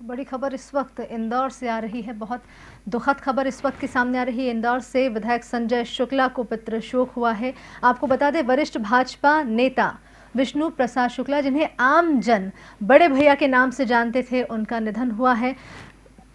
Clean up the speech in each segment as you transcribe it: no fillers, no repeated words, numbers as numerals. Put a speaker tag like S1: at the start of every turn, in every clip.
S1: बड़ी खबर इस वक्त इंदौर से आ रही है। बहुत दुखद खबर इस वक्त की सामने आ रही है। इंदौर से विधायक संजय शुक्ला को पितृशोक हुआ है। आपको बता दें, वरिष्ठ भाजपा नेता विष्णु प्रसाद शुक्ला, जिन्हें आम जन बड़े भैया के नाम से जानते थे, उनका निधन हुआ है।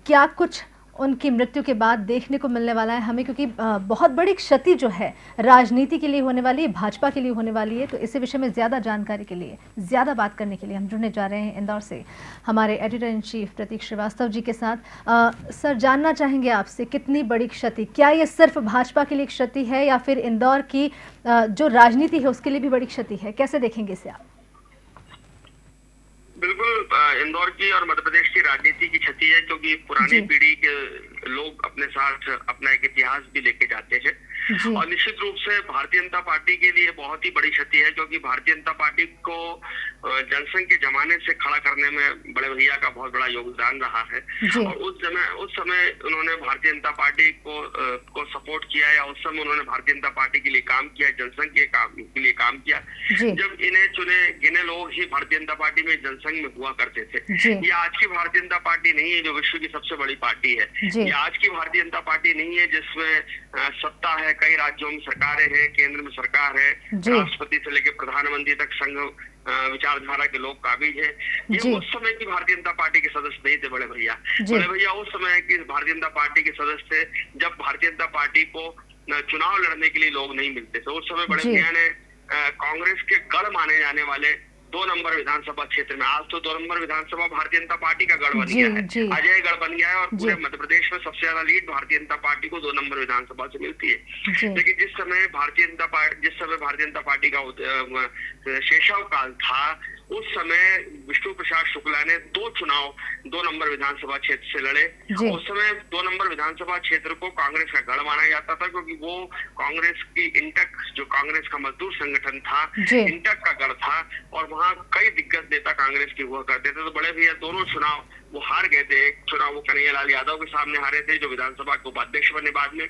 S1: क्या कुछ उनकी मृत्यु के बाद देखने को मिलने वाला है हमें, क्योंकि बहुत बड़ी क्षति जो है राजनीति के लिए होने वाली है, भाजपा के लिए होने वाली है। तो इसी विषय में ज़्यादा जानकारी के लिए, ज़्यादा बात करने के लिए हम जुड़ने जा रहे हैं इंदौर से हमारे एडिटर इन चीफ प्रतीक श्रीवास्तव जी के साथ। सर, जानना चाहेंगे आपसे, कितनी बड़ी क्षति, क्या ये सिर्फ भाजपा के लिए क्षति है या फिर इंदौर की जो राजनीति है उसके लिए भी बड़ी क्षति है? कैसे देखेंगे इसे आप?
S2: बिल्कुल, इंदौर की और मध्य प्रदेश की राजनीति की क्षति है, क्योंकि पुरानी पीढ़ी के लोग अपने साथ अपना एक इतिहास भी लेके जाते हैं। और निश्चित रूप से भारतीय जनता पार्टी के लिए बहुत ही बड़ी क्षति है, क्योंकि भारतीय जनता पार्टी को जनसंघ के जमाने से खड़ा करने में बड़े भैया का बहुत बड़ा योगदान रहा है। और उस समय उन्होंने भारतीय जनता पार्टी को सपोर्ट किया, या उस समय उन्होंने भारतीय जनता पार्टी के लिए काम किया, जनसंघ के लिए काम किया। जब इन्हें चुने गिने लोग ही भारतीय जनता पार्टी में जनसंघ में हुआ करते थे। ये आज की भारतीय जनता पार्टी नहीं है जो विश्व की सबसे बड़ी पार्टी है। ये आज की भारतीय जनता पार्टी नहीं है जिसमें सत्ता है, कई राज्यों में सरकारें हैं, केंद्र में सरकार है, राष्ट्रपति से लेकर प्रधानमंत्री तक संघ विचारधारा के लोग काबिज हैं। ये उस समय की भारतीय जनता पार्टी के सदस्य नहीं थे बड़े भैया। बड़े भैया उस समय की भारतीय जनता पार्टी के सदस्य थे जब भारतीय जनता पार्टी को चुनाव लड़ने के लिए लोग नहीं मिलते थे। उस समय बड़े भैया ने कांग्रेस के गढ़ माने जाने वाले 2 नंबर विधानसभा क्षेत्र में, आज तो 2 नंबर विधानसभा भारतीय जनता पार्टी का गढ़ बन गया है, अजय गढ़ बन गया है, और पूरे मध्य प्रदेश में सबसे ज्यादा लीड भारतीय जनता पार्टी को 2 नंबर विधानसभा से मिलती है। लेकिन जिस समय भारतीय जनता पार्टी का शेषाव काल था, उस समय विष्णु प्रसाद शुक्ला ने 2 चुनाव 2 नंबर विधानसभा क्षेत्र से लड़े। उस समय 2 नंबर विधानसभा क्षेत्र को कांग्रेस का गढ़ माना जाता था, क्योंकि वो कांग्रेस की इंटक, जो कांग्रेस का मजदूर संगठन था, इंटक का गढ़ था, और वहाँ कई दिग्गज नेता कांग्रेस के हुआ करते थे। तो बड़े भैया दोनों चुनाव वो हार गए थे। एक चुनाव वो कन्हैयालाल यादव के सामने हारे थे, जो विधानसभा के उपाध्यक्ष बने बाद में,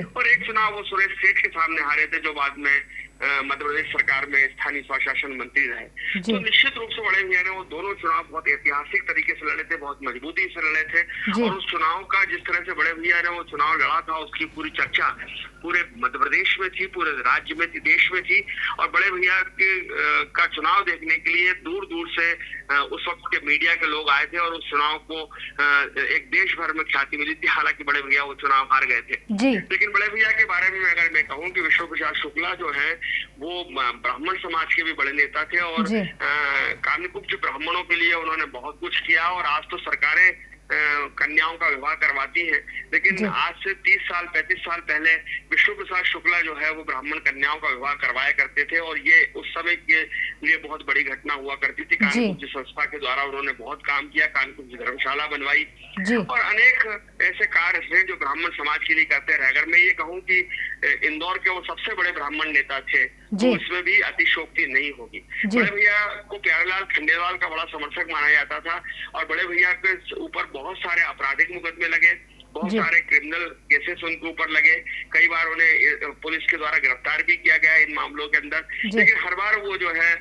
S2: और एक चुनाव वो सुरेश सेठ के सामने हारे थे, जो बाद में मध्य प्रदेश सरकार में स्थानीय स्वशासन मंत्री रहे। तो निश्चित रूप से बड़े भैया ने वो दोनों चुनाव बहुत ऐतिहासिक तरीके से लड़े थे, बहुत मजबूती से लड़े थे। और उस चुनाव का, जिस तरह से बड़े भैया ने वो चुनाव लड़ा था, उसकी पूरी चर्चा पूरे मध्य प्रदेश में थी, पूरे राज्य में थी, देश में थी। और बड़े भैया का चुनाव देखने के लिए दूर दूर से उस वक्त के मीडिया के लोग आए थे, और उस चुनाव को एक देश भर में ख्याति मिली थी। हालांकि बड़े भैया वो चुनाव हार गए थे। लेकिन बड़े भैया के बारे में अगर मैं कहूँ कि विष्णु प्रसाद शुक्ला जो है वो ब्राह्मण समाज के भी बड़े नेता थे, और काम्यकुब्ज ब्राह्मणों के लिए उन्होंने बहुत कुछ किया। और आज तो सरकारें कन्याओं का विवाह करवाती हैं, लेकिन आज से 30 साल 35 साल पहले विष्णु प्रसाद शुक्ला जो है वो ब्राह्मण कन्याओं का विवाह करवाया करते थे, और ये उस समय के लिए बहुत बड़ी घटना हुआ करती थी। कान्यकुब्ज संस्था के द्वारा उन्होंने बहुत काम किया, कान्यकुब्ज धर्मशाला बनवाई, और अनेक ऐसे कार्य हैं जो ब्राह्मण समाज के लिए करते रहे। अगर मैं ये कहूँ कि इंदौर के वो सबसे बड़े ब्राह्मण नेता थे, तो इसमें भी अतिशोक्ति नहीं होगी। बड़े भैया को प्यारेलाल खंडेलवाल का बड़ा समर्थक माना जाता था, और बड़े भैया के ऊपर बहुत सारे आपराधिक मुकदमे लगे, बहुत सारे क्रिमिनल केसेस उनके ऊपर लगे। कई बार उन्हें पुलिस के द्वारा गिरफ्तार भी किया गया इन मामलों के अंदर, लेकिन हर बार वो जो है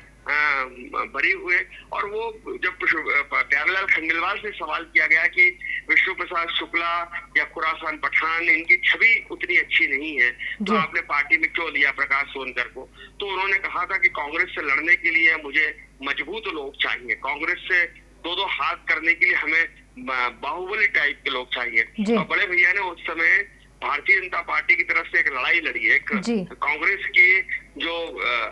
S2: बरी हुए। और वो जब प्यारेलाल खंडेलवाल से सवाल किया गया कि विष्णु प्रसाद शुक्ला या खुरासान पठान, इनकी छवि उतनी अच्छी नहीं है, तो आपने पार्टी में क्यों लिया प्रकाश सोनकर को, तो उन्होंने कहा था कि कांग्रेस से लड़ने के लिए मुझे मजबूत लोग चाहिए, कांग्रेस से 2-2 हाथ करने के लिए हमें बाहुबली टाइप के लोग चाहिए। और बड़े भैया ने उस समय भारतीय जनता पार्टी की तरफ से एक लड़ाई लड़ी है। कांग्रेस के जो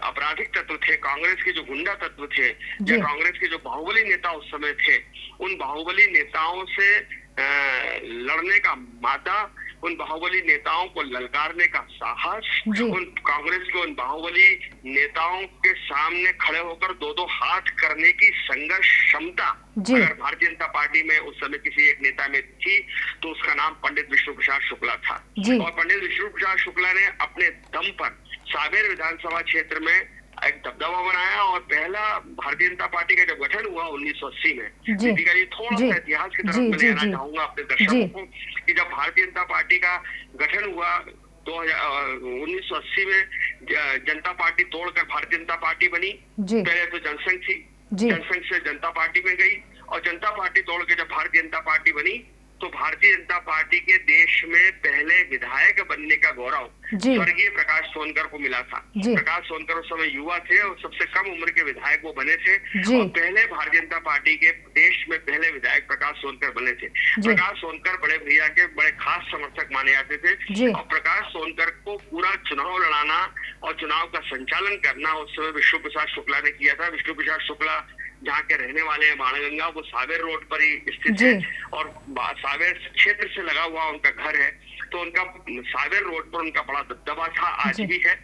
S2: आपराधिक तत्व थे, कांग्रेस के जो गुंडा तत्व थे, या कांग्रेस के जो बाहुबली नेता उस समय थे, उन बाहुबली नेताओं से लड़ने का मादा, उन बाहुबली नेताओं को ललकारने का साहस, उन कांग्रेस के उन बाहुबली नेताओं के सामने खड़े होकर 2-2 हाथ करने की संघर्ष क्षमता अगर भारतीय जनता पार्टी में उस समय किसी एक नेता में थी, तो उसका नाम पंडित विष्णु प्रसाद शुक्ला था। और पंडित विष्णु प्रसाद शुक्ला ने अपने दम पर सावेर विधानसभा क्षेत्र में एक दबदबा बनाया, और पहला भारतीय जनता पार्टी का जब गठन हुआ 1980 में, थोड़ा सा इतिहास की तरफ मैं लेना चाहूंगा अपने दर्शकों को, कि जब भारतीय जनता पार्टी का गठन हुआ 1980 में, जनता पार्टी तोड़कर भारतीय जनता पार्टी बनी। पहले तो जनसंघ थी, जनसंघ से जनता पार्टी में गई, और जनता पार्टी तोड़ के जब भारतीय जनता पार्टी बनी तो भारतीय जनता पार्टी के देश में पहले विधायक बनने का गौरव स्वर्गीय प्रकाश सोनकर को मिला था। प्रकाश सोनकर उस समय युवा थे और सबसे कम उम्र के विधायक वो बने थे और पहले भारतीय जनता पार्टी के देश में पहले विधायक प्रकाश सोनकर बने थे। प्रकाश सोनकर बड़े भैया के बड़े खास समर्थक माने जाते थे और प्रकाश सोनकर को पूरा चुनाव लड़ाना और चुनाव का संचालन करना उस समय विष्णु प्रसाद शुक्ला ने किया था। विष्णु प्रसाद शुक्ला जहाँ के रहने वाले हैं बाणगंगा, वो सावेर रोड पर ही स्थित है और सावेर क्षेत्र से लगा हुआ उनका घर है, तो उनका सावेर रोड पर उनका बड़ा दबदबा था, आज भी है।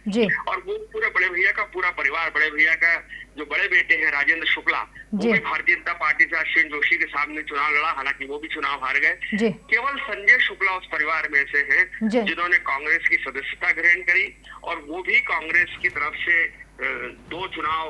S2: और वो पूरे बड़े भैया का पूरा परिवार, बड़े भैया का जो बड़े बेटे हैं राजेंद्र शुक्ला, वो भी भारतीय जनता पार्टी से अश्विन जोशी के सामने चुनाव लड़ा, हालांकि वो भी चुनाव हार गए। केवल संजय शुक्ला उस परिवार में से हैं जिन्होंने कांग्रेस की सदस्यता ग्रहण करी और वो भी कांग्रेस की तरफ से 2 चुनाव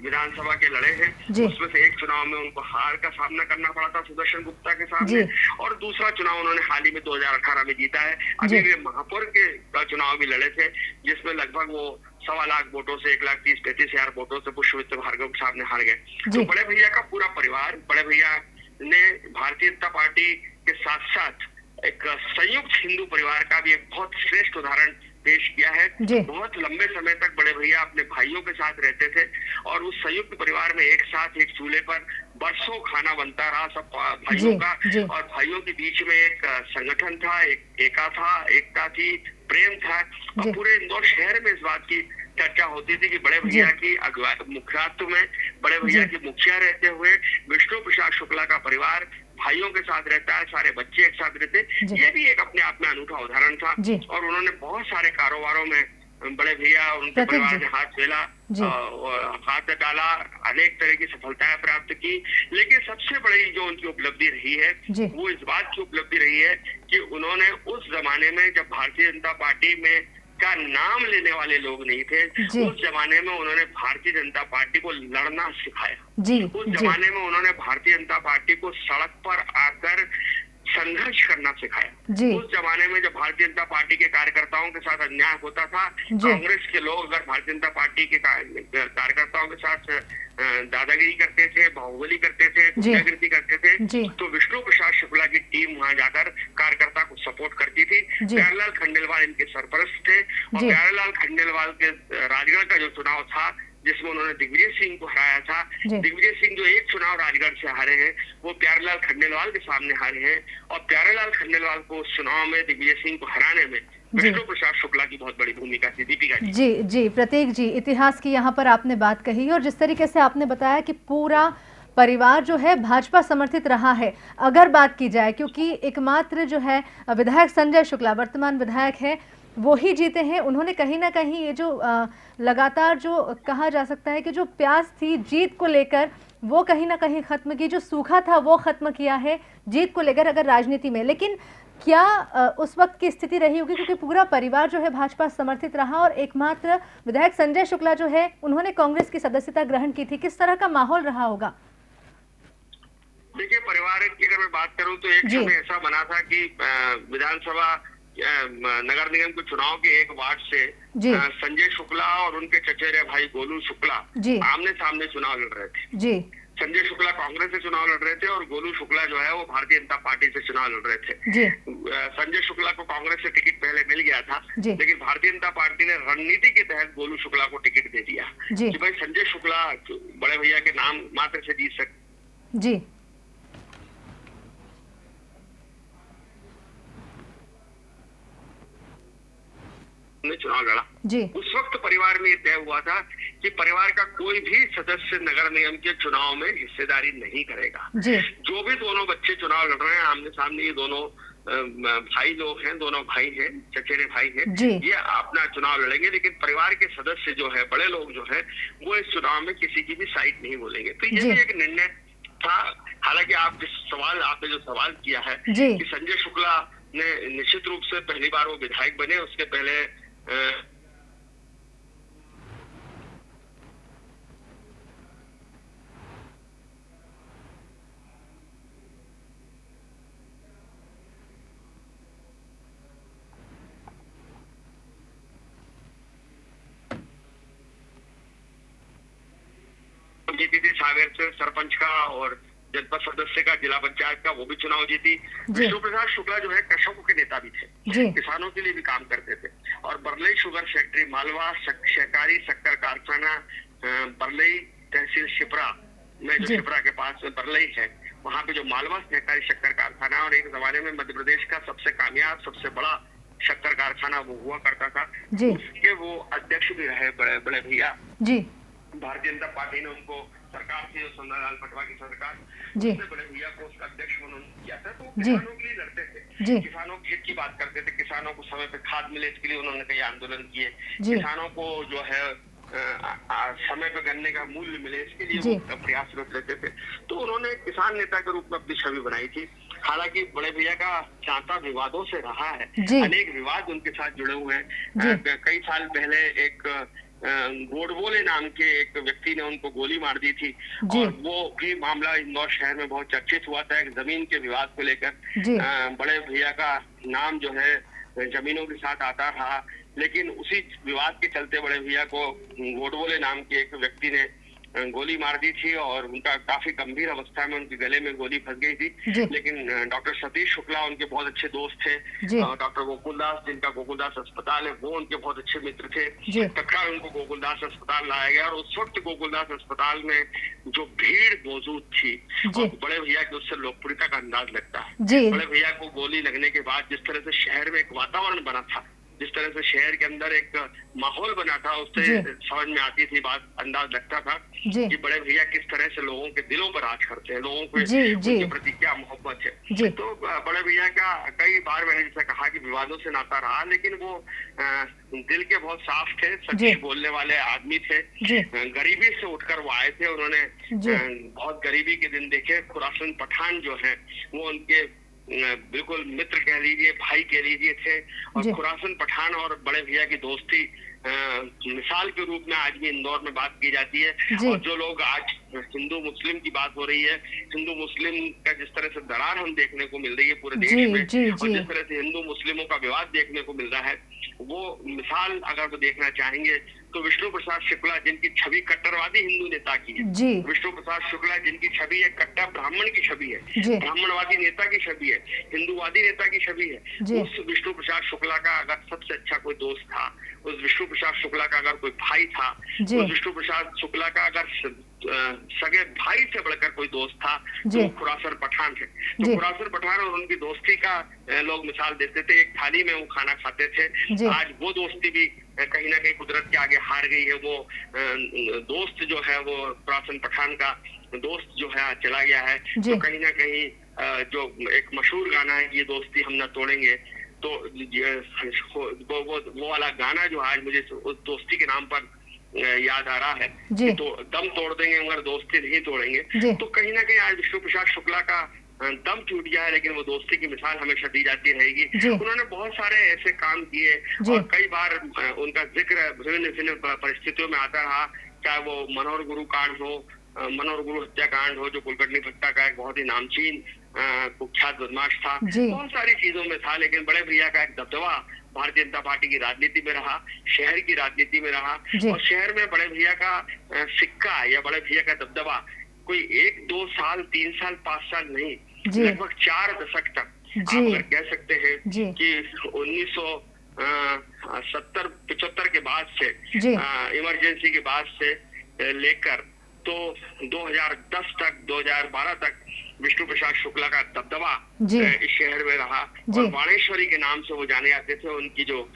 S2: विधानसभा के लड़े हैं। उसमें से एक चुनाव में उनको हार का सामना करना पड़ा था सुदर्शन गुप्ता के सामने और दूसरा चुनाव उन्होंने हाल ही में 2018 में जीता है। अभी वे महापौर के चुनाव भी लड़े थे जिसमें लगभग वो 1.25 लाख वोटों से 1,30,35,000 वोटों से पुष्पमित्र भार्गव के सामने हार गए। तो बड़े भैया का पूरा परिवार, बड़े भैया ने भारतीय जनता पार्टी के साथ साथ एक संयुक्त हिंदू परिवार का भी एक बहुत श्रेष्ठ उदाहरण पेश किया है। बहुत लंबे समय तक बड़े भैया अपने भाइयों के साथ रहते थे और उस संयुक्त परिवार में एक साथ एक चूल्हे पर बरसों खाना बनता रहा सब भाइयों का और भाइयों के बीच में एक संगठन था, एकता थी, प्रेम था और पूरे इंदौर शहर में इस बात की चर्चा होती थी कि बड़े भैया की मुखियात्व में बड़े भैया की मुखिया रहते हुए विष्णु प्रसाद शुक्ला का परिवार भाइयों के साथ रहता है, सारे बच्चे एक साथ रहते। ये भी एक अपने आप में अनूठा उदाहरण था और उन्होंने बहुत सारे कारोबारों में बड़े भैया और उनके परिवार ने हाथ डाला, अनेक तरह की सफलताएं प्राप्त की। लेकिन सबसे बड़ी जो उनकी उपलब्धि रही है वो इस बात की उपलब्धि रही है कि उन्होंने उस जमाने में जब भारतीय जनता पार्टी में का नाम लेने वाले लोग नहीं थे, उस जमाने में उन्होंने भारतीय जनता पार्टी को लड़ना सिखाया। उस जमाने में उन्होंने भारतीय जनता पार्टी को सड़क पर आकर संघर्ष करना सिखाया। उस जमाने में जब भारतीय जनता पार्टी के कार्यकर्ताओं के साथ अन्याय होता था, कांग्रेस के लोग अगर भारतीय जनता पार्टी के कार्यकर्ताओं के साथ दादागिरी करते थे, बाहुबली करते थे, गुंडागिरी करते थे, तो विष्णु प्रसाद शुक्ला की टीम वहां जाकर कार्यकर्ता को सपोर्ट करती थी। प्यारेलाल खंडेलवाल इनके सरपरस्त थे और प्यारेलाल खंडेलवाल के राजगढ़ का जो चुनाव था जिसमें उन्होंने दिग्विजय सिंह को हराया था, दिग्विजय सिंह जो एक चुनाव राजगढ़ से हारे हैं वो प्यारेलाल खंडेलवाल के सामने हारे हैं और प्यारेलाल खंडेलवाल को उस चुनाव में दिग्विजय सिंह को हराने में विष्णु प्रसाद शुक्ला की बहुत बड़ी भूमिका थी। दीपिका
S1: जी प्रतीक जी, इतिहास की यहाँ पर आपने बात कही और जिस तरीके से आपने बताया कि पूरा परिवार जो है भाजपा समर्थित रहा है। अगर बात की जाए, क्योंकि एकमात्र जो है विधायक संजय शुक्ला वर्तमान विधायक है, वो ही जीते हैं। उन्होंने कहीं ना कहीं ये जो लगातार जो कहा जा सकता है कि जो प्यास थी जीत को लेकर वो कहीं ना कहीं खत्म की, जो सूखा था वो खत्म किया है जीत को लेकर अगर राजनीति में। लेकिन क्या उस वक्त की स्थिति रही होगी, क्योंकि पूरा परिवार जो है भाजपा समर्थित रहा और एकमात्र विधायक संजय शुक्ला जो है उन्होंने कांग्रेस की सदस्यता ग्रहण की थी, किस तरह का माहौल रहा होगा?
S2: देखिए, परिवार की अगर मैं बात करूं तो एक समय ऐसा बना था कि विधानसभा नगर निगम के चुनाव के एक वार्ड से संजय शुक्ला और उनके चचेरे भाई गोलू शुक्ला आमने सामने चुनाव लड़ रहे थे। संजय शुक्ला कांग्रेस से चुनाव लड़ रहे थे और गोलू शुक्ला जो है वो भारतीय जनता पार्टी से चुनाव लड़ रहे थे। संजय शुक्ला को कांग्रेस से टिकट पहले मिल गया था, लेकिन भारतीय जनता पार्टी ने रणनीति के तहत गोलू शुक्ला को टिकट दे दिया कि भाई संजय शुक्ला बड़े भैया के नाम मात्र से जीत सकते चुनाव लड़ा। उस वक्त परिवार में तय हुआ था कि परिवार का कोई भी सदस्य नगर निगम के चुनाव में हिस्सेदारी नहीं करेगा। जो भी दोनों बच्चे चुनाव लड़ रहे हैं आमने सामने, ये दोनों भाई लोग हैं, दोनों भाई हैं, चचेरे भाई हैं, ये अपना चुनाव लड़ेंगे, लेकिन परिवार के सदस्य जो है, बड़े लोग जो है, वो इस चुनाव में किसी की भी साइड नहीं बोलेंगे। तो ये भी एक निर्णय था। हालांकि आपने जो सवाल किया है कि संजय शुक्ला ने निश्चित रूप से पहली बार वो विधायक बने, उसके पहले जीती थी सावेर से सरपंच का और जनपद सदस्य का, जिला पंचायत का, वो भी चुनाव जीती। विष्णु प्रसाद शुक्ला जो है कृषकों के नेता भी थे, किसानों के लिए भी काम करते थे। और बरलई शुगर फैक्ट्री, मालवा सहकारी शक्कर कारखाना, बरलई तहसील शिप्रा में, जो शिप्रा के पास में बरलई है, वहाँ पे जो मालवा सहकारी शक्कर कारखाना, और एक जमाने में मध्य प्रदेश का सबसे कामयाब, सबसे बड़ा शक्कर कारखाना वो हुआ करता था, उसके वो अध्यक्ष भी रहे बड़े भैया जी। भारतीय जनता पार्टी ने उनको सरकार से, सुंदरलाल पटवा की सरकार, उसने बड़े भैया को उसका अध्यक्ष उन्होंने किया था। तो किसानों के लिए लड़ते थे, किसानों के हित की बात करते थे, किसानों को समय पे खाद मिले इसके लिए उन्होंने कई आंदोलन किए, किसानों को जो है समय पे गन्ने का मूल्य मिले इसके लिए वो प्रयासरत रहते थे। तो उन्होंने किसान नेता के रूप में अपनी छवि बनाई थी। हालांकि बड़े भैया का चांता विवादों से रहा है, अनेक विवाद उनके साथ जुड़े हुए हैं। कई साल पहले एक गोडबोले नाम के एक व्यक्ति ने उनको गोली मार दी थी, और वो भी मामला इंदौर शहर में बहुत चर्चित हुआ था, एक जमीन के विवाद को लेकर। बड़े भैया का नाम जो है जमीनों के साथ आता रहा, लेकिन उसी विवाद के चलते बड़े भैया को गोडबोले नाम के एक व्यक्ति ने गोली मार दी थी, और उनका काफी गंभीर अवस्था में उनके गले में गोली फंस गई थी। लेकिन डॉक्टर सतीश शुक्ला उनके बहुत अच्छे दोस्त थे, डॉक्टर गोकुलदास, जिनका गोकुलदास अस्पताल है, वो उनके बहुत अच्छे मित्र थे। तत्काल उनको गोकुलदास अस्पताल लाया गया, और उस वक्त गोकुलदास अस्पताल में जो भीड़ मौजूद थी, और बड़े भैया की उससे लोकप्रियता का अंदाज लगता है। बड़े भैया को गोली लगने के बाद जिस तरह से शहर में एक वातावरण बना था, जिस तरह से शहर के अंदर एक माहौल बना था, उससे समझ में आती थी बात, अंदाज लगता था कि बड़े भैया किस तरह से लोगों के दिलों पर राज करते हैं, लोगों को उनके प्रति क्या मोहब्बत है। तो बड़े भैया का कई बार मैंने जैसे कहा कि विवादों से नाता रहा, लेकिन वो दिल के बहुत साफ थे, सच बोलने वाले आदमी थे। गरीबी से उठकर वो आए थे, उन्होंने बहुत गरीबी के दिन देखे। खुरासन पठान जो है वो उनके बिल्कुल मित्र कह लीजिए, भाई कह लीजिए थे। और खुरासन पठान और बड़े भैया की दोस्ती मिसाल के रूप में आज भी इंदौर में बात की जाती है। और जो लोग आज हिंदू मुस्लिम की बात हो रही है, हिंदू मुस्लिम का जिस तरह से दरार हम देखने को मिल रही है पूरे देश में, और जिस तरह से हिंदू मुस्लिमों का विवाद देखने को मिल रहा है, वो मिसाल अगर वो देखना चाहेंगे तो विष्णु प्रसाद शुक्ला, जिनकी छवि कट्टरवादी हिंदू नेता की है, विष्णु प्रसाद शुक्ला जिनकी छवि है कट्टर ब्राह्मण की छवि है, ब्राह्मणवादी नेता की छवि है, हिंदूवादी नेता की छवि है, उस विष्णु प्रसाद शुक्ला का अगर सबसे अच्छा कोई दोस्त था, उस विष्णु प्रसाद शुक्ला का अगर कोई भाई था, उस विष्णु प्रसाद शुक्ला का अगर सगे भाई से बढ़कर कोई दोस्त था, तो खुरासन पठान थे। तो खुरासन पठान और उनकी दोस्ती का लोग मिसाल देते थे, एक थाली में वो खाना खाते थे। आज वो दोस्ती भी कहीं ना कहीं कुदरत के आगे हार गई है। वो दोस्त जो है वो खुरासन पठान का दोस्त जो है चला गया है। तो कहीं ना कहीं जो एक मशहूर गाना है, ये दोस्ती हम न तोड़ेंगे, तो वो वाला गाना जो आज मुझे उस दोस्ती के नाम पर याद आ रहा है कि तो दम तोड़ देंगे मगर दोस्ती नहीं तोड़ेंगे। तो कहीं ना कहीं आज विष्णु प्रसाद शुक्ला का दम टूट गया है, लेकिन वो दोस्ती की मिसाल हमेशा दी जाती रहेगी। उन्होंने बहुत सारे ऐसे काम किए, और कई बार उनका जिक्र विभिन्न परिस्थितियों में आता रहा, चाहे वो मनोहर गुरु कांड हो, मनोहर गुरु हत्याकांड हो, जो कुलकर्णी भट्टा का एक बहुत ही नामचीन कुख्यात बदमाश था, बहुत सारी चीजों में था। लेकिन बड़े भैया का एक दबदबा भारतीय जनता पार्टी की राजनीति में रहा, शहर की राजनीति में रहा, और शहर में बड़े भैया का सिक्का या बड़े भैया का दबदबा कोई 1, 2 साल, 3 साल, 5 साल नहीं, लगभग 4 दशक तक आप अगर कह सकते हैं कि 1970-75 के बाद से, इमरजेंसी के बाद से लेकर तो 2010 तक, 2012 तक विष्णु प्रसाद शुक्ला का दबदबा इस शहर में रहा। और वाणेश्वरी के नाम से वो जाने जाते थे। उनकी जो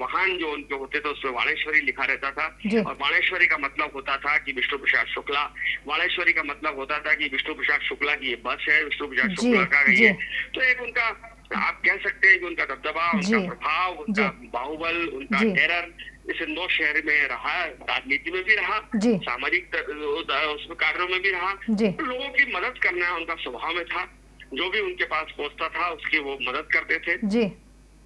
S2: वाहन जो उनके होते थे उसमें वाणेश्वरी लिखा रहता था, और वाणेश्वरी का मतलब होता था कि विष्णु प्रसाद शुक्ला, वाणेश्वरी का मतलब होता था कि विष्णु प्रसाद शुक्ला की ये बस है, विष्णु प्रसाद शुक्ला का ये। तो एक उनका आप कह सकते हैं कि उनका दबदबा, उनका प्रभाव, उनका बाहुबल, उनका टेरर इस इंदौर शहर में रहा, राजनीति में भी रहा, सामाजिक उसमें कार्यों में भी रहा। लोगों की मदद करना उनका स्वभाव में था, जो भी उनके पास पहुंचता था उसकी वो मदद करते थे।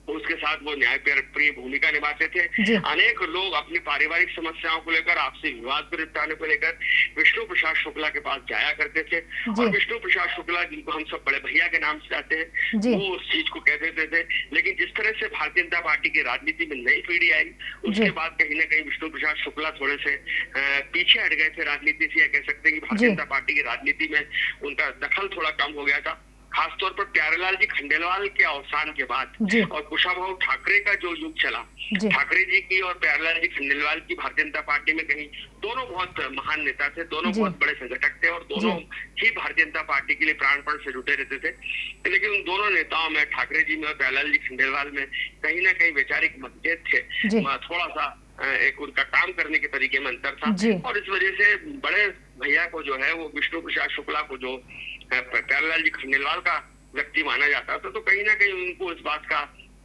S2: उसके साथ वो न्यायप्रिय भूमिका निभाते थे। अनेक लोग अपनी पारिवारिक समस्याओं को लेकर, आपसी विवाद को निपटाने को लेकर विष्णु प्रसाद शुक्ला के पास जाया करते थे। और विष्णु प्रसाद शुक्ला, जिनको हम सब बड़े भैया के नाम से जाते हैं, वो उस चीज को कह देते थे। लेकिन जिस तरह से भारतीय जनता पार्टी की राजनीति में नई पीढ़ी आई, उसके बाद कहीं ना कहीं विष्णु प्रसाद शुक्ला थोड़े से पीछे हट गए थे राजनीति से। या कह सकते हैं कि भारतीय जनता पार्टी की राजनीति में उनका दखल थोड़ा कम हो गया था। खासतौर पर प्यारेलाल जी खंडेलवाल के अवसान के बाद और कुशाभाऊ ठाकरे का जो युग चला, ठाकरे जी की और प्यारेलाल जी खंडेलवाल की भारतीय जनता पार्टी में कहीं दोनों बहुत महान नेता थे, दोनों बहुत बड़े संगठक थे और दोनों ही भारतीय जनता पार्टी के लिए प्राणपण से जुटे रहते थे। लेकिन उन दोनों नेताओं में, ठाकरे जी में और प्यारेलाल जी खंडेलवाल में कहीं ना कहीं वैचारिक मतभेद थे। थोड़ा सा एक उनका काम करने के तरीके में अंतर था और इस वजह से बड़े भैया को जो है वो विष्णु प्रसाद शुक्ला को जो प्यारेलाल जी खंडेलवाल का व्यक्ति माना जाता था, तो कहीं ना कहीं उनको इस बात का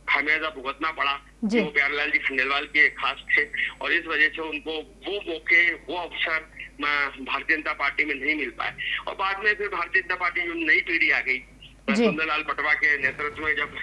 S2: खामियाजा भुगतना पड़ा। वो प्यारेलाल जी खंडेलवाल के खास थे और इस वजह से उनको वो मौके, वो अवसर भारतीय जनता पार्टी में नहीं मिल पाए। और बाद में फिर भारतीय जनता पार्टी जो नई पीढ़ी आ गई, सुंदरलाल पटवा के नेतृत्व में जब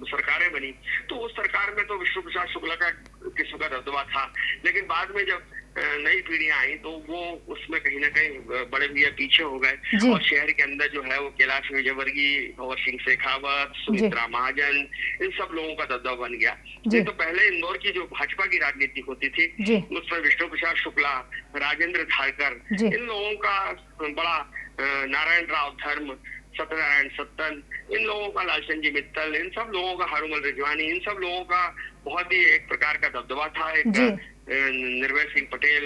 S2: सरकारें बनी, तो उस सरकार में तो विष्णु प्रसाद शुक्ला का किस्म का दबदबा था। लेकिन बाद में जब नई पीढ़ियां आई तो वो उसमें कहीं ना कहीं बड़े भैया पीछे हो गए और शहर के अंदर जो है वो कैलाश विजयवर्गीय, भंवर सिंह शेखावत, सुमित्रा महाजन, इन सब लोगों का दबदबा बन गया। तो पहले इंदौर की जो भाजपा की राजनीति होती थी उसमें विष्णु प्रसाद शुक्ला, राजेंद्र धारकर, इन लोगों का बड़ा, नारायण राव धर्म, सत्यनारायण सत्तन, इन लोगों का, लालचंद जी मित्तल, इन सब लोगों का, हारूमल रिजवानी, इन सब लोगों का बहुत ही एक प्रकार का दबदबा था। एक निर्भय सिंह पटेल,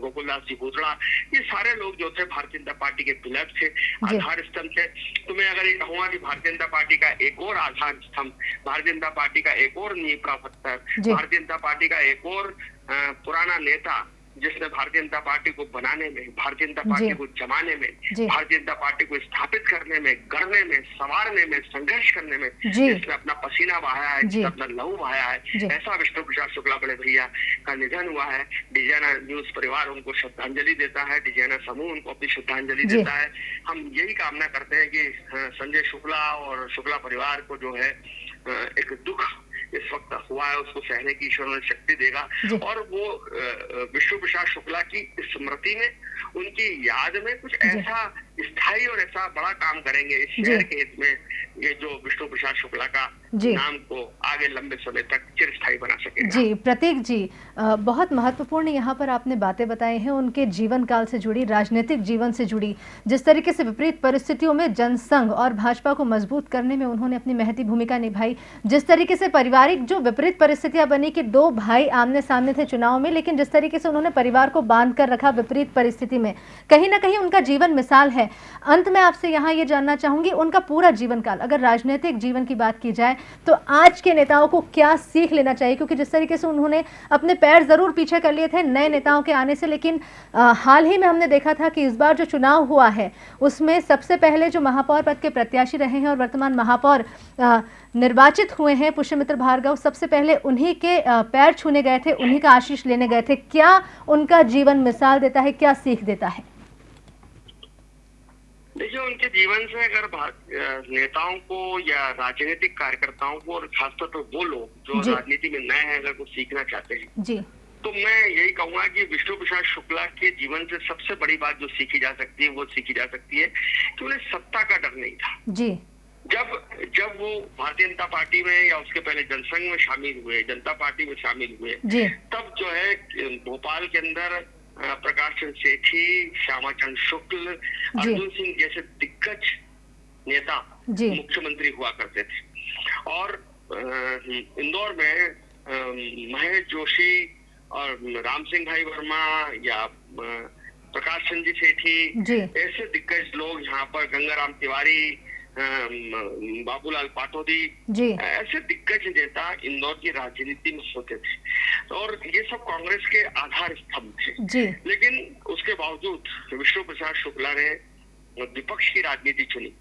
S2: गोकुलदास जी भूतड़ा, ये सारे लोग जो थे भारतीय जनता पार्टी के पिलर थे, आधार स्तंभ थे। तो मैं अगर ये कहूंगा कि भारतीय जनता पार्टी का एक और आधार स्तंभ, भारतीय जनता पार्टी का एक और नींव का पत्थर, भारतीय जनता पार्टी का एक और पुराना नेता जिसने भारतीय जनता पार्टी को बनाने में, भारतीय जनता पार्टी को जमाने में, भारतीय जनता पार्टी को स्थापित करने में, गढ़ने में, संवारने में, संघर्ष करने में जिसने अपना पसीना बहाया है, जिसने अपना लहू बहाया है, ऐसा विष्णु प्रसाद शुक्ला बड़े भैया का निधन हुआ है। डिजाइना न्यूज परिवार उनको श्रद्धांजलि देता है, डिजाइना समूह उनको अपनी श्रद्धांजलि देता है। हम यही कामना करते हैं कि संजय शुक्ला और शुक्ला परिवार को जो है एक दुख इस वक्त हुआ है उसको सहने की ईश्वर उन्हें शक्ति देगा और वो विष्णु प्रसाद शुक्ला की स्मृति में, उनकी याद में कुछ ऐसा स्थायी और ऐसा बड़ा काम करेंगे इस शहर के हित में, ये जो विष्णु प्रसाद शुक्ला का नाम को आगे लंबे समय तक चिरस्थायी बना सके।
S1: जी प्रतीक जी, बहुत महत्वपूर्ण यहाँ पर आपने बातें बताई हैं, उनके जीवन काल से जुड़ी, राजनीतिक जीवन से जुड़ी, जिस तरीके से विपरीत परिस्थितियों में जनसंघ और भाजपा को मजबूत करने में उन्होंने अपनी महती भूमिका निभाई, जिस तरीके से पारिवारिक जो विपरीत परिस्थितियां बनी कि दो भाई आमने सामने थे चुनाव में, लेकिन जिस तरीके से उन्होंने परिवार को बांध कर रखा विपरीत परिस्थिति में, कहीं ना कहीं उनका जीवन मिसाल है। अंत में आपसे यहाँ ये जानना चाहूंगी, उनका पूरा जीवन काल, अगर राजनीतिक जीवन की बात की जाए तो आज के नेताओं को क्या सीख लेना चाहिए? क्योंकि जिस तरीके से उन्होंने अपने पैर जरूर पीछे कर लिए थे नए नेताओं के आने से, लेकिन हाल ही में हमने देखा था कि इस बार जो चुनाव हुआ है उसमें सबसे पहले जो महापौर पद के प्रत्याशी रहे हैं और वर्तमान महापौर निर्वाचित हुए हैं पुष्यमित्र भार्गव, सबसे पहले उन्हीं के पैर छूने गए थे, उन्हीं का आशीष लेने गए थे। क्या उनका जीवन मिसाल देता है, क्या सीख देता है?
S2: देखिए, उनके जीवन से अगर नेताओं को या राजनीतिक कार्यकर्ताओं को, और खासतौर पर वो लोग जो राजनीति में नए हैं, अगर कुछ सीखना चाहते हैं जी, तो मैं यही कहूंगा कि विष्णु प्रसाद शुक्ला के जीवन से सबसे बड़ी बात जो सीखी जा सकती है वो सीखी जा सकती है कि उन्हें सत्ता का डर नहीं था जी। जब वो भारतीय जनता पार्टी में या उसके पहले जनसंघ में शामिल हुए, जनता पार्टी में शामिल हुए, तब जो है भोपाल के अंदर प्रकाश चंद्र सेठी, श्यामाचंद्र शुक्ल, अर्जुन सिंह जैसे दिग्गज नेता मुख्यमंत्री हुआ करते थे और इंदौर में महेश जोशी और राम सिंह भाई वर्मा या प्रकाश चंद्र सेठी ऐसे दिग्गज लोग यहाँ पर, गंगाराम तिवारी, बाबूलाल पाटोदी, ऐसे दिग्गज नेता इंदौर की राजनीति में होते थे और ये सब कांग्रेस के आधार स्तंभ थे। लेकिन उसके बावजूद विष्णु प्रसाद शुक्ला ने विपक्ष की राजनीति चुनी,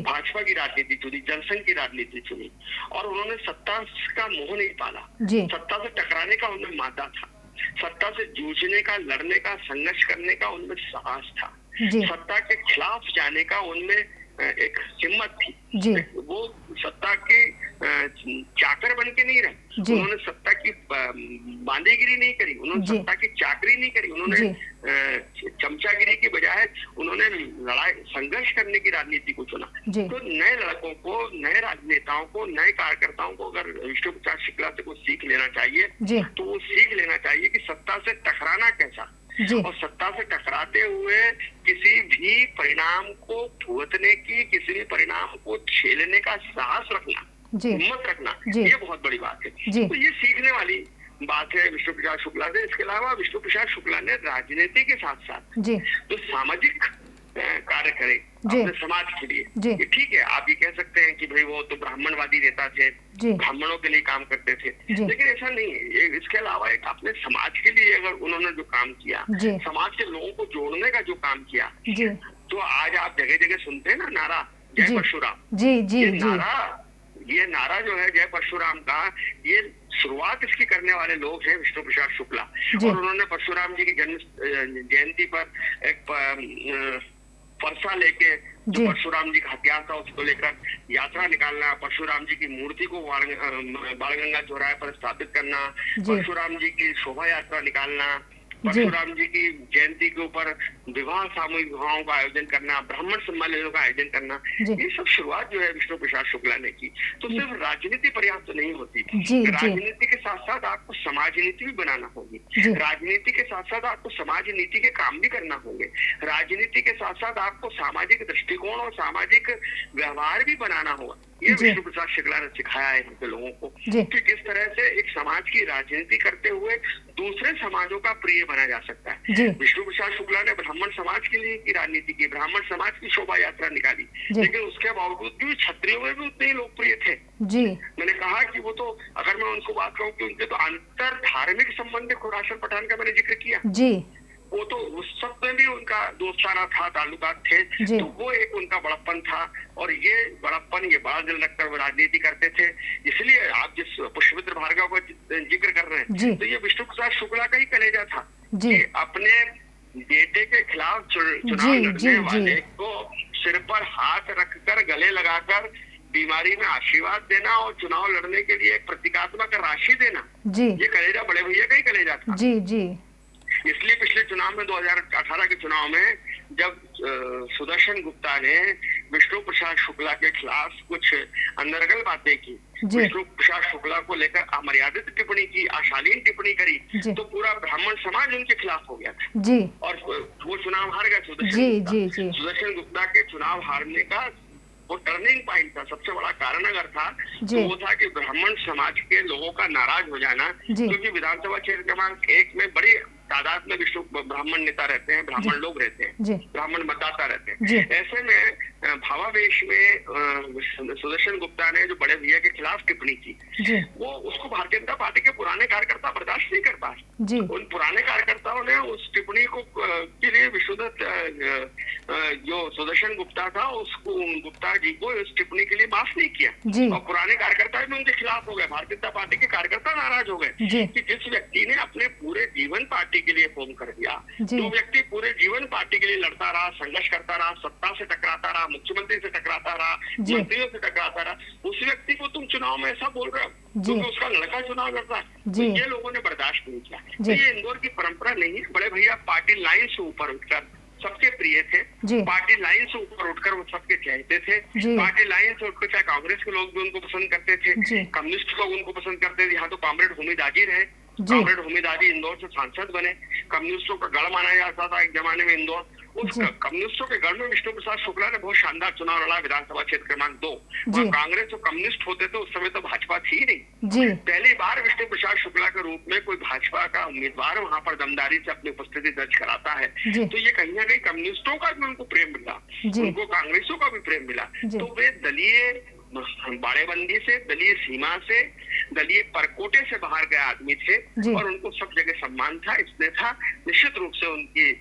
S2: भाजपा की राजनीति चुनी, जनसंघ की राजनीति चुनी और उन्होंने सत्ता का मोह नहीं पाला। सत्ता से टकराने का उनमें मादा था, सत्ता से जूझने का, लड़ने का, संघर्ष करने का उनमें साहस था।
S1: जी।
S2: सत्ता के खिलाफ जाने का उनमें एक हिम्मत थी।
S1: जी।
S2: वो सत्ता के चाकर बन के नहीं रहे,
S1: जी।
S2: उन्होंने सत्ता की बांदीगिरी नहीं करी, उन्होंने
S1: जी।
S2: सत्ता की चाकरी नहीं करी, उन्होंने
S1: जी।
S2: चमचागिरी की बजाय उन्होंने लड़ाई संघर्ष करने की राजनीति को चुना।
S1: जी।
S2: तो नए लड़कों को, नए राजनेताओं को, नए कार्यकर्ताओं को अगर विष्णु प्रसाद शुक्ला से कुछ सीख लेना चाहिए
S1: जी।
S2: तो वो सीख लेना चाहिए कि सत्ता से टकराना कैसा,
S1: जी।
S2: और सत्ता से टकराते हुए किसी भी परिणाम को भुगतने की, किसी भी परिणाम को झेलने का साहस रखना, हिम्मत रखना, ये बहुत बड़ी बात है। तो ये सीखने वाली बात है विष्णु प्रसाद शुक्ला से। इसके अलावा विष्णु प्रसाद शुक्ला ने राजनीति के साथ साथ जो सामाजिक कार्य करे अपने समाज के लिए, ये ठीक है, आप ये कह सकते हैं कि भाई वो तो ब्राह्मणवादी नेता थे, ब्राह्मणों के लिए काम करते थे, लेकिन ऐसा नहीं है। इसके अलावा एक अपने समाज के लिए अगर उन्होंने जो काम किया, समाज के लोगों को जोड़ने का जो काम किया, तो आज आप जगह जगह सुनते हैं ना नारा जय परशुराम। ये नारा जो है जय परशुराम का, ये शुरुआत इसकी करने वाले लोग हैं विष्णु प्रसाद शुक्ला। और उन्होंने परशुराम जी की जन्म जयंती पर एक फरसा लेके जो परशुराम जी का हथियार था उसको लेकर यात्रा निकालना, परशुराम जी की मूर्ति को बाणगंगा चौराहे पर स्थापित करना, परशुराम जी की शोभा यात्रा निकालना, परशुराम जी की जयंती के ऊपर विवाह, सामूहिक विवाहों का आयोजन करना, ब्राह्मण सम्मेलनों का आयोजन करना, ये सब शुरुआत जो है विष्णु प्रसाद शुक्ला ने की। तो सिर्फ राजनीति पर्याप्त नहीं होती, राजनीति के साथ साथ आपको समाज नीति भी बनाना होगी, राजनीति के साथ साथ आपको समाज नीति के काम भी करना होंगे, राजनीति के साथ साथ आपको सामाजिक दृष्टिकोण और सामाजिक व्यवहार भी बनाना होगा। ये विष्णु प्रसाद शुक्ला ने सिखाया है हमके लोगों को कि किस तरह से एक समाज की राजनीति करते हुए दूसरे समाजों का प्रिय बना जा सकता है। विष्णु प्रसाद शुक्ला ने ब्राह्मण समाज के लिए की राजनीति की, ब्राह्मण समाज की शोभा यात्रा निकाली, लेकिन उसके बावजूद भी क्षत्रियों में भी उतने ही लोकप्रिय थे। मैंने कहा कि वो तो, अगर मैं उनको बात कहूँ कि उनके तो अंतर धार्मिक संबंध है, खुरासन पठान का मैंने जिक्र किया, वो तो उस सब में भी उनका दोस्ताना था, ताल्लुकात थे, तो वो एक उनका बड़प्पन था। और ये बड़प्पन, ये बड़ा दिल रखकर वो राजनीति करते थे। इसलिए आप जिस पुष्पमित्र भार्गव का जिक्र कर रहे हैं, तो ये विष्णु प्रसाद शुक्ला का ही कलेजा था कि अपने बेटे के खिलाफ चुनाव लड़ने वाले को सिर पर हाथ रखकर, गले लगाकर बीमारी में आशीर्वाद देना और चुनाव लड़ने के लिए एक प्रतीकात्मक राशि देना, ये कलेजा बड़े भैया का ही कलेजा था। इसलिए पिछले चुनाव में 2018 के चुनाव में जब सुदर्शन गुप्ता ने विष्णु प्रसाद शुक्ला के खिलाफ कुछ अंतर्गत बातें की, विष्णु प्रसाद शुक्ला को लेकर अमर्यादित टिप्पणी की, अशालीन टिप्पणी करी, तो पूरा ब्राह्मण समाज उनके खिलाफ हो गया था और वो चुनाव हार गया। सुदर्शन गुप्ता के चुनाव हारने का वो टर्निंग पॉइंट था, सबसे बड़ा कारण अगर था तो वो था कि ब्राह्मण समाज के लोगों का नाराज हो जाना, क्योंकि विधानसभा क्षेत्र क्रमांक 1 में बड़ी तादाद में विष्णु ब्राह्मण नेता रहते हैं, ब्राह्मण लोग रहते हैं, ब्राह्मण मतदाता रहते हैं। ऐसे में भावावेश में सुदर्शन गुप्ता ने जो बड़े भैया के खिलाफ टिप्पणी की, वो उसको भारतीय जनता पार्टी के पुराने कार्यकर्ता बर्दाश्त नहीं कर पाए। उन पुराने कार्यकर्ताओं ने उस टिप्पणी को के लिए विष्णुदत्त जो सुदर्शन गुप्ता था, उसको गुप्ता जी को इस टिप्पणी के लिए माफ नहीं किया और पुराने कार्यकर्ता भी उनके खिलाफ हो गए। भारतीय जनता पार्टी के कार्यकर्ता नाराज हो गए कि जिस व्यक्ति ने अपने पूरे जीवन पार्टी के लिए फोन कर दिया, जो व्यक्ति पूरे जीवन पार्टी के लिए लड़ता रहा, संघर्ष करता रहा, सत्ता से टकराता रहा, मुख्यमंत्री से टकराता रहा, मंत्रियों से टकराता रहा, उस व्यक्ति को तुम चुनाव में ऐसा बोल रहे हो क्योंकि उसका लड़का चुनाव लड़ता है, तो ये लोगों ने बर्दाश्त नहीं किया। तो ये इंदौर की परंपरा नहीं है। बड़े भैया पार्टी लाइन से ऊपर उठकर सबके प्रिय थे, पार्टी लाइन से ऊपर उठकर वो सबके चाहते थे, पार्टी लाइन से उठकर चाहे कांग्रेस के लोग भी उनको पसंद करते थे, कम्युनिस्ट लोग उनको पसंद करते थे। यहाँ तो कॉमरेड हुमीद आजी रहे, कॉमरेड हुमीद आजी इंदौर से सांसद बने, कम्युनिस्टों का गढ़ माना जाता था एक जमाने में इंदौर। उस कम्युनिस्टों के गढ़ में विष्णु प्रसाद शुक्ला ने बहुत शानदार चुनाव लड़ा, विधानसभा क्षेत्र क्रमांक 2। वहाँ कांग्रेस और कम्युनिस्ट होते थे, उस समय तो भाजपा थी नहीं। पहली बार विष्णु प्रसाद शुक्ला के रूप में कोई भाजपा का उम्मीदवार वहाँ पर दमदारी से अपनी उपस्थिति दर्ज कराता है, तो ये कहीं ना कहीं कम्युनिस्टों का भी उनको प्रेम मिला, उनको कांग्रेसों का भी प्रेम मिला। तो वे दलीय बाड़ेबंदी से, दलीय सीमा से, दलीय परकोटे से बाहर गए आदमी थे और उनको सब जगह सम्मान था, इसलिए था। निश्चित रूप से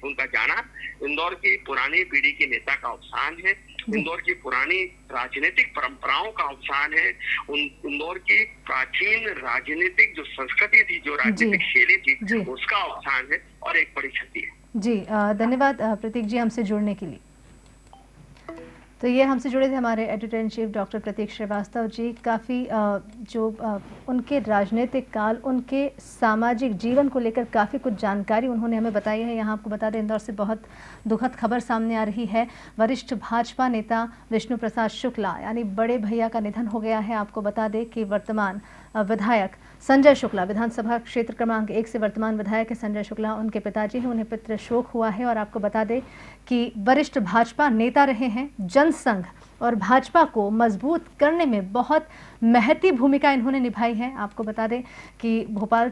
S2: उनका जाना इंदौर की पुरानी पीढ़ी के नेता का अवसान है, इंदौर की पुरानी राजनीतिक परंपराओं का अवसान है, इंदौर की प्राचीन राजनीतिक जो संस्कृति थी, जो राजनीतिक शैली थी, उसका अवसान है और एक बड़ी क्षति है।
S1: जी धन्यवाद प्रतीक जी हमसे जुड़ने के लिए। तो ये हमसे जुड़े थे हमारे एडिटर इन चीफ डॉक्टर प्रतीक श्रीवास्तव जी। काफ़ी उनके राजनीतिक काल, उनके सामाजिक जीवन को लेकर काफ़ी कुछ जानकारी उन्होंने हमें बताई है। यहाँ आपको बता दें, इंदौर से बहुत दुखद खबर सामने आ रही है। वरिष्ठ भाजपा नेता विष्णु प्रसाद शुक्ला यानी बड़े भैया का निधन हो गया है। आपको बता दें कि वर्तमान विधायक संजय शुक्ला, विधानसभा क्षेत्र क्रमांक 1 से वर्तमान विधायक है संजय शुक्ला, उनके पिताजी हैं, उन्हें पितृ शोक हुआ है। और आपको बता दें कि वरिष्ठ भाजपा नेता रहे हैं, जनसंघ और भाजपा को मजबूत करने में बहुत महती भूमिका इन्होंने निभाई है। आपको बता दें कि भोपाल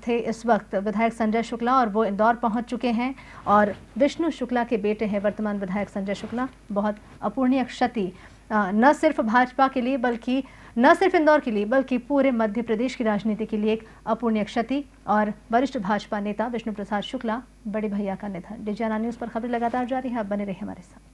S1: थे इस वक्त विधायक संजय शुक्ला और वो इंदौर पहुंच चुके हैं और विष्णु शुक्ला के बेटे हैं वर्तमान विधायक संजय शुक्ला। बहुत अपूरणीय क्षति न सिर्फ भाजपा के लिए, बल्कि न सिर्फ इंदौर के लिए, बल्कि पूरे मध्य प्रदेश की राजनीति के लिए एक अपूरणीय क्षति। और वरिष्ठ भाजपा नेता विष्णु प्रसाद शुक्ला, बड़े भैया का निधन। डीजीएनआर न्यूज़ पर खबरें लगातार जारी है, आप बने रहिए हमारे साथ।